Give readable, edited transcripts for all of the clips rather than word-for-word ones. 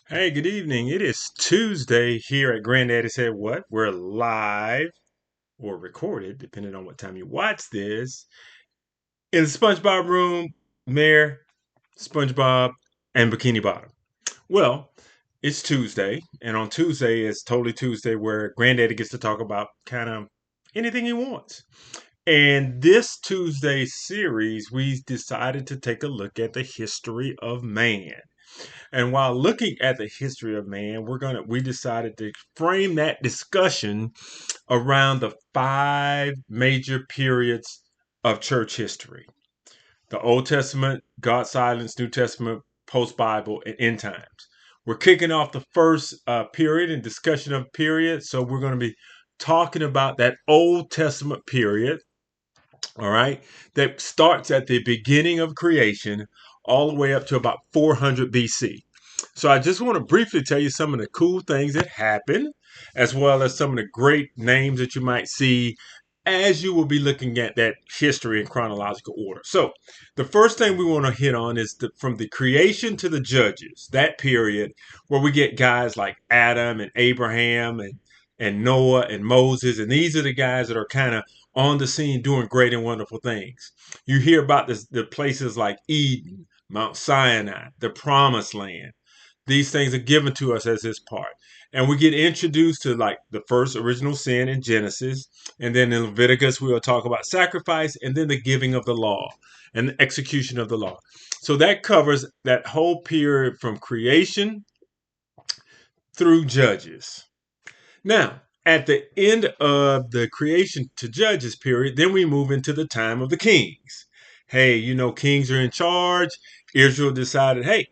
Hey, good evening. It is Tuesday here at Granddaddy Said What? We're live or recorded, depending on what time you watch this, in the SpongeBob room, Mayor, SpongeBob, and Bikini Bottom. Well, it's Tuesday, and on Tuesday is totally Tuesday where Granddaddy gets to talk about kind of anything he wants. And this Tuesday series, we decided to take a look at the history of man. And while looking at the history of man, we decided to frame that discussion around the five major periods of church history: the Old Testament, God silence, New Testament, post Bible, and end times. We're kicking off the first period and discussion of period. So we're going to be talking about that Old Testament period, all right, that starts at the beginning of creation all the way up to about 400 BC. So I just want to briefly tell you some of the cool things that happened, as well as some of the great names that you might see as you will be looking at that history in chronological order. So the first thing we want to hit on is from the creation to the judges, that period where we get guys like Adam and Abraham and Noah and Moses. And these are the guys that are kind of on the scene doing great and wonderful things. You hear about the places like Eden, Mount Sinai, the Promised Land. These things are given to us as his part. And we get introduced to like the first original sin in Genesis. And then in Leviticus, we'll talk about sacrifice and then the giving of the law and the execution of the law. So that covers that whole period from creation through Judges. Now, at the end of the creation to Judges period, then we move into the time of the kings. Hey, kings are in charge. Israel decided, hey,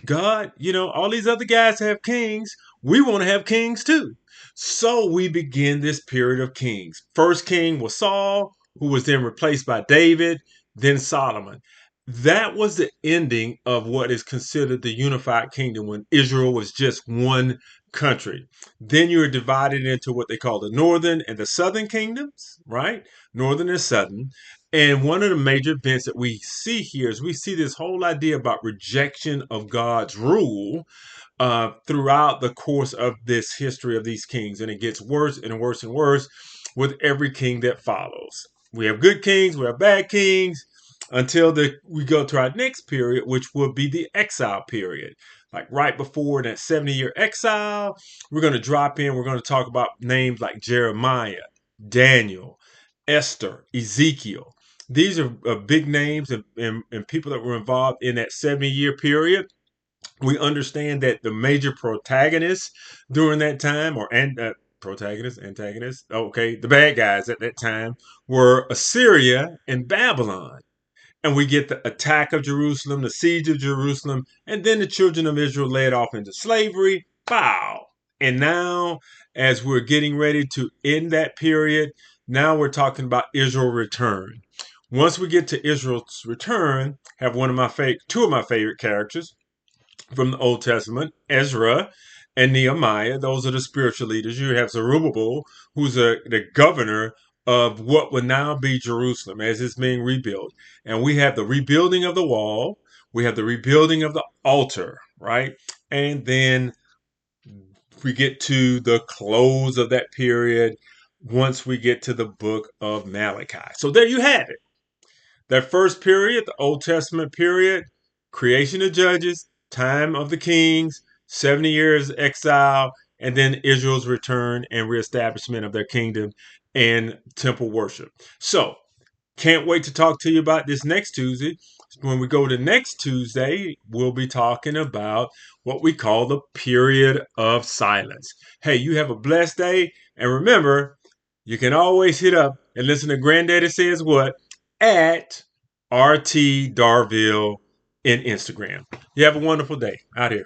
God, all these other guys have kings. We want to have kings too. So we begin this period of kings. First king was Saul, who was then replaced by David, then Solomon. That was the ending of what is considered the unified kingdom when Israel was just one country. Then you're divided into what they call the northern and the southern kingdoms, right? Northern and southern. And one of the major events that we see here is we see this whole idea about rejection of God's rule throughout the course of this history of these kings. And it gets worse and worse and worse with every king that follows. We have good kings, we have bad kings, until we go to our next period, which will be the exile period. Like right before that 70-year exile, we're going to drop in, we're going to talk about names like Jeremiah, Daniel, Esther, Ezekiel. These are big names and people that were involved in that 70-year period. We understand that the major protagonists during that time, protagonists, antagonists, okay, the bad guys at that time were Assyria and Babylon. And we get the attack of Jerusalem, the siege of Jerusalem, and then the children of Israel led off into slavery. Bow. And now, as we're getting ready to end that period, now we're talking about Israel return. Once we get to Israel's return, have two of my favorite characters from the Old Testament, Ezra and Nehemiah. Those are the spiritual leaders. You have Zerubbabel, who's the governor of what would now be Jerusalem as it's being rebuilt. And we have the rebuilding of the wall. We have the rebuilding of the altar, right? And then we get to the close of that period once we get to the book of Malachi. So there you have it. That first period, the Old Testament period, creation of judges, time of the kings, 70 years exile, and then Israel's return and reestablishment of their kingdom and temple worship. So, can't wait to talk to you about this next Tuesday. When we go to next Tuesday, we'll be talking about what we call the period of silence. Hey, you have a blessed day. And remember, you can always hit up and listen to Granddaddy Says What at RT Darville in Instagram. You have a wonderful day out here.